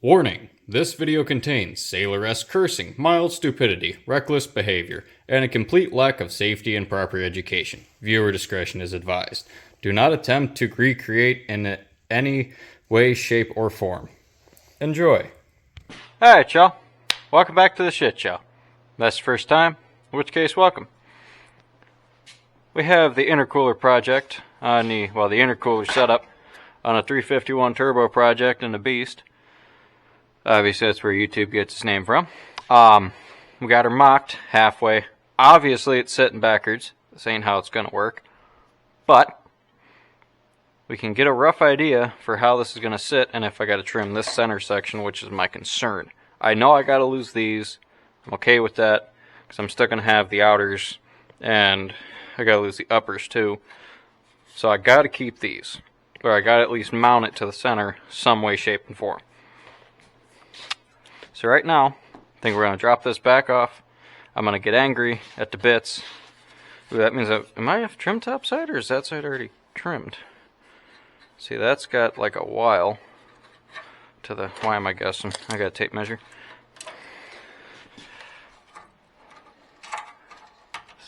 Warning! This video contains sailor-esque cursing, mild stupidity, reckless behavior, and a complete lack of safety and proper education. Viewer discretion is advised. Do not attempt to recreate in any way, shape, or form. Enjoy! Alright, y'all. Welcome back to the shit show. That's the first time, in which case, welcome. We have the intercooler project on the intercooler setup on a 351 turbo project in the Beast. Obviously, that's where YouTube gets its name from. We got her mocked halfway. Obviously, it's sitting backwards. This ain't how it's going to work. But we can get a rough idea for how this is going to sit and if I got to trim this center section, which is my concern. I know I got to lose these. I'm okay with that because I'm still going to have the outers and I got to lose the uppers too. So I got to keep these. Or I got to at least mount it to the center some way, shape, and form. So right now, I think we're going to drop this back off. I'm going to get angry at the bits. Ooh, that means am I trimmed top side or is that side already trimmed? See, that's got like a while to the, why am I guessing? I got a tape measure.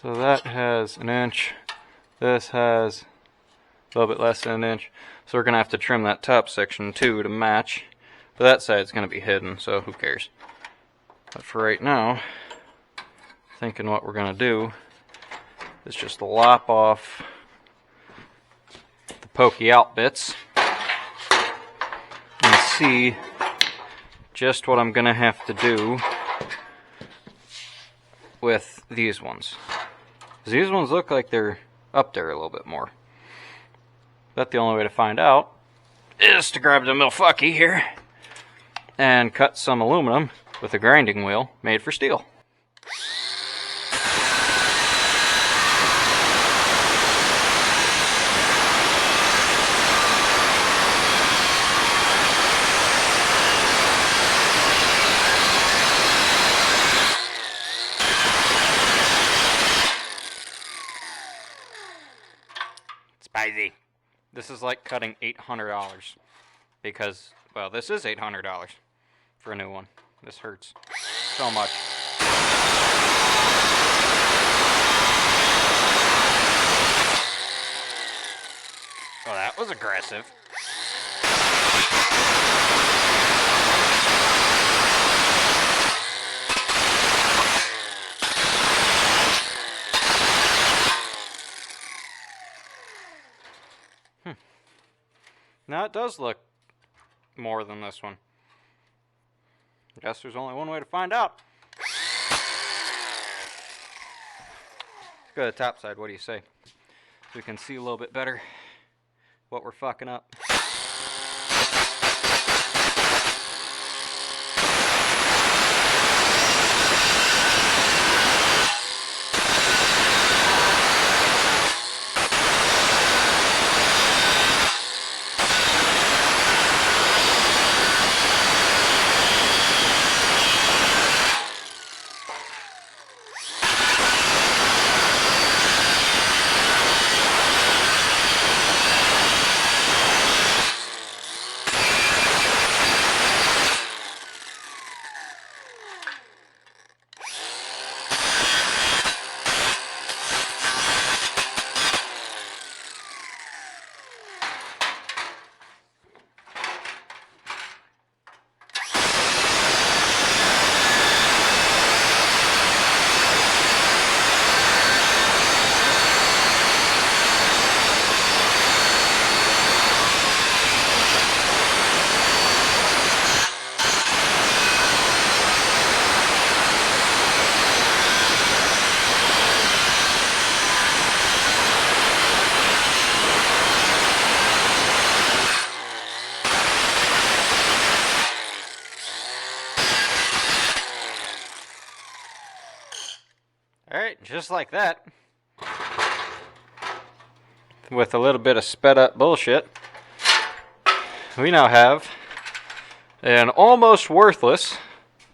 So that has an inch. This has a little bit less than an inch. So we're going to have to trim that top section too to match. But that side's going to be hidden, so who cares? But for right now, thinking what we're going to do is just lop off the pokey out bits and see just what I'm going to have to do with these ones. These ones look like they're up there a little bit more. But the only way to find out is to grab the milfucky here and cut some aluminum with a grinding wheel made for steel. Spicy. This is like cutting $800 because, well, this is $800 for a new one. This hurts so much. Oh, that was aggressive. Now it does look more than this one. I guess there's only one way to find out. Let's go to the top side. What do you say? So we can see a little bit better what we're fucking up. Alright, just like that, with a little bit of sped up bullshit, we now have an almost worthless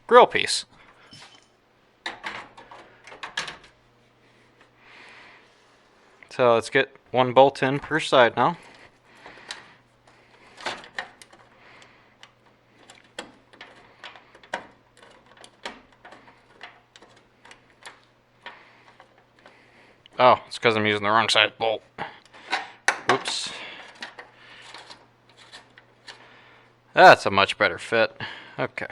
grill piece. So let's get one bolt in per side now. Oh, it's because I'm using the wrong size bolt. Oops. That's a much better fit. Okay.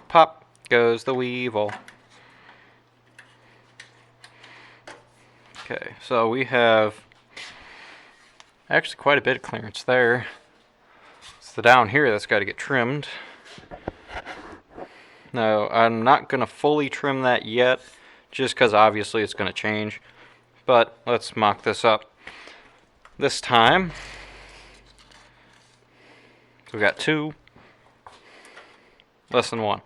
Pop goes the weevil. Okay, so we have actually quite a bit of clearance there. It's the down here that's got to get trimmed. No, I'm not going to fully trim that yet, just because obviously it's going to change. But let's mock this up. This time, we got 2, less than 1.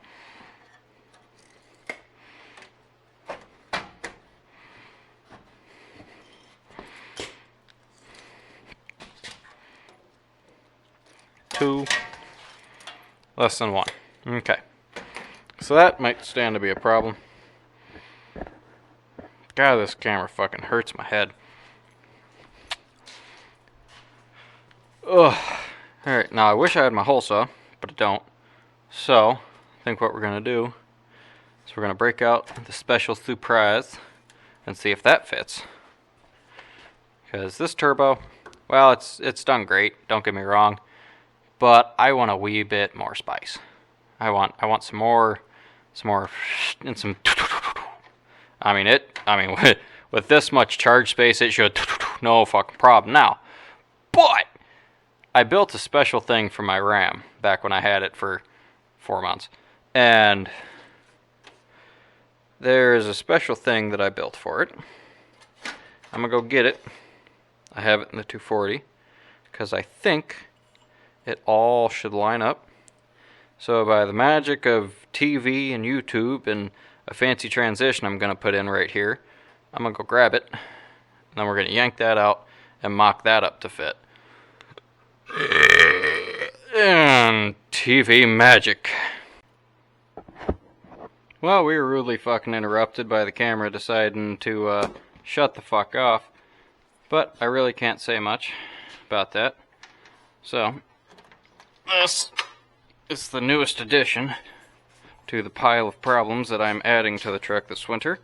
Two, less than 1. Okay. So that might stand to be a problem. God, this camera fucking hurts my head. Ugh. Alright, now I wish I had my hole saw, but I don't. So, I think what we're going to do is we're going to break out the special surprise and see if that fits. Because this turbo, well, it's done great, don't get me wrong. But I want a wee bit more spice. I want some more, and some. I mean, with this much charge space, it should no fucking problem now. But I built a special thing for my RAM back when I had it for 4 months, and there's a special thing that I built for it. I'm gonna go get it. I have it in the 240 because I think it all should line up. So by the magic of TV and YouTube and a fancy transition I'm going to put in right here, I'm going to go grab it, and then we're going to yank that out and mock that up to fit. And TV magic. Well, we were rudely fucking interrupted by the camera deciding to shut the fuck off, but I really can't say much about that. So this is the newest addition to the pile of problems that I'm adding to the truck this winter.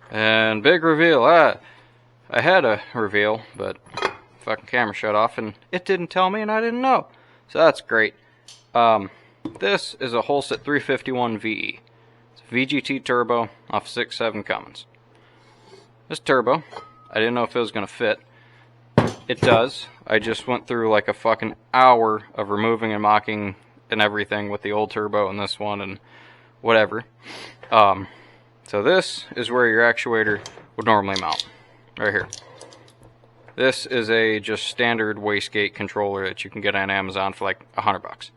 And big reveal. I had a reveal, but fucking camera shut off and it didn't tell me and I didn't know. So that's great. This is a Holset HE351VE. It's a VGT turbo off 6.7 Cummins. This turbo, I didn't know if it was going to fit. It does. I just went through like a fucking hour of removing and mocking and everything with the old turbo and this one and whatever. So this is where your actuator would normally mount. Right here. This is a just standard wastegate controller that you can get on Amazon for like $100.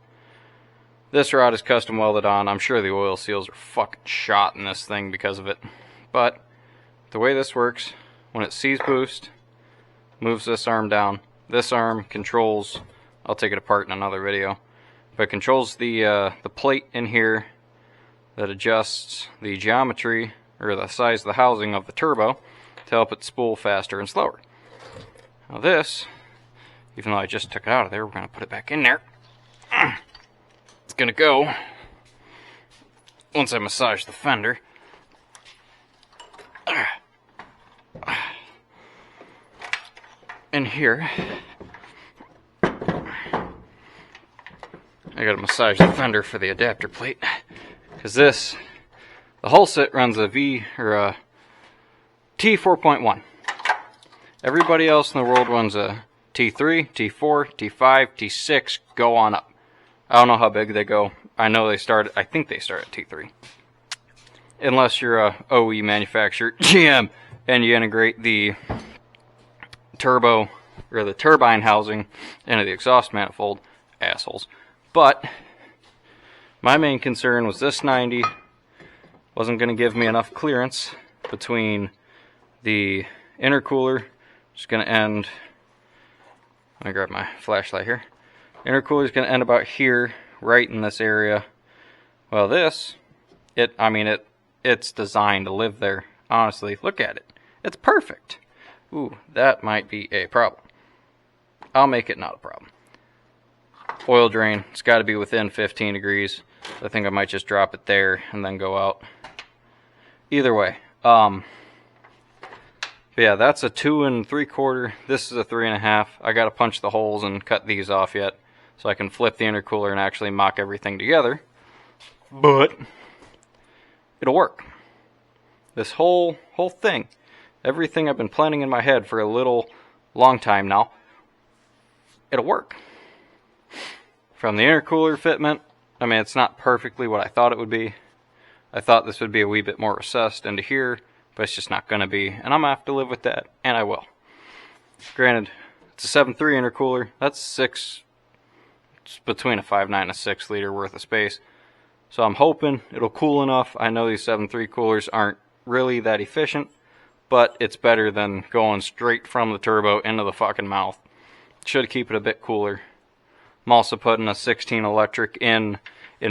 This rod is custom welded on. I'm sure the oil seals are fucking shot in this thing because of it. But the way this works, when it sees boost, moves this arm down. This arm controls, I'll take it apart in another video, but it controls the plate in here that adjusts the geometry or the size of the housing of the turbo to help it spool faster and slower. Now this, even though I just took it out of there, we're going to put it back in there. It's going to go, once I massage the fender, in here. I gotta massage the fender for the adapter plate, because the Holset runs a T4.1. Everybody else in the world runs a T3, T4, T5, T6, go on up. I don't know how big they go. I know I think they start at T3. Unless you're a OE manufacturer, GM, and you integrate the turbo or the turbine housing into the exhaust manifold, assholes. But my main concern was this 90 wasn't going to give me enough clearance between the intercooler, which is going to end, let me grab my flashlight here. Intercooler is going to end about here, right in this area. Well, this, it's designed to live there. Honestly, look at it. It's perfect. Ooh, that might be a problem. I'll make it not a problem. Oil drain, it's got to be within 15 degrees. I think I might just drop it there and then go out. Either way. But yeah, that's a 2 3/4. This is a 3.5. I got to punch the holes and cut these off yet, so I can flip the intercooler and actually mock everything together. But it'll work. This whole thing, everything I've been planning in my head for a long time now, it'll work. From the intercooler fitment, I mean, it's not perfectly what I thought it would be. I thought this would be a wee bit more recessed into here, but it's just not going to be, and I'm going to have to live with that, and I will. Granted, it's a 7.3 intercooler. That's it's between a 5.9 and a 6 liter worth of space. So I'm hoping it'll cool enough. I know these 7.3 coolers aren't really that efficient, but it's better than going straight from the turbo into the fucking mouth. Should keep it a bit cooler. I'm also putting a 16 electric in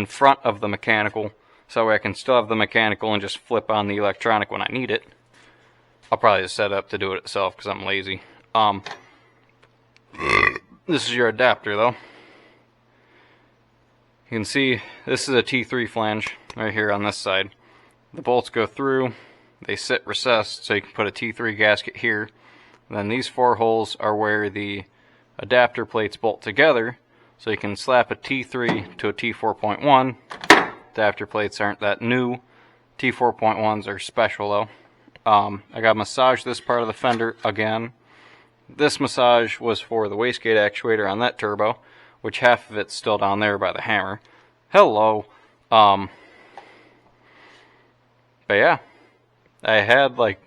front of the mechanical, so that way I can still have the mechanical and just flip on the electronic when I need it. I'll probably just set up to do it itself because I'm lazy. This is your adapter though. You can see this is a T3 flange right here on this side. The bolts go through, they sit recessed, so you can put a T3 gasket here. And then these 4 holes are where the adapter plates bolt together, so you can slap a T3 to a T4.1. Adapter plates aren't that new. T4.1s are special though. I got to massage this part of the fender again. This massage was for the wastegate actuator on that turbo, which half of it's still down there by the hammer. Hello. But yeah, I had like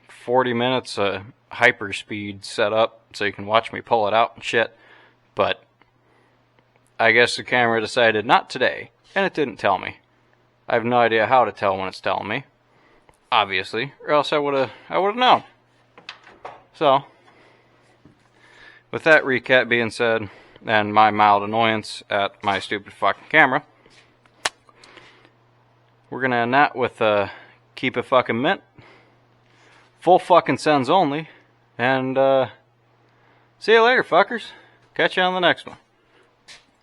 40 minutes of hyperspeed set up so you can watch me pull it out and shit, but I guess the camera decided not today, and it didn't tell me. I have no idea how to tell when it's telling me, obviously, or else I would have known. So, with that recap being said, and my mild annoyance at my stupid fucking camera, we're gonna end that with keep it fucking mint, full fucking sends only, and see you later, fuckers. Catch you on the next one.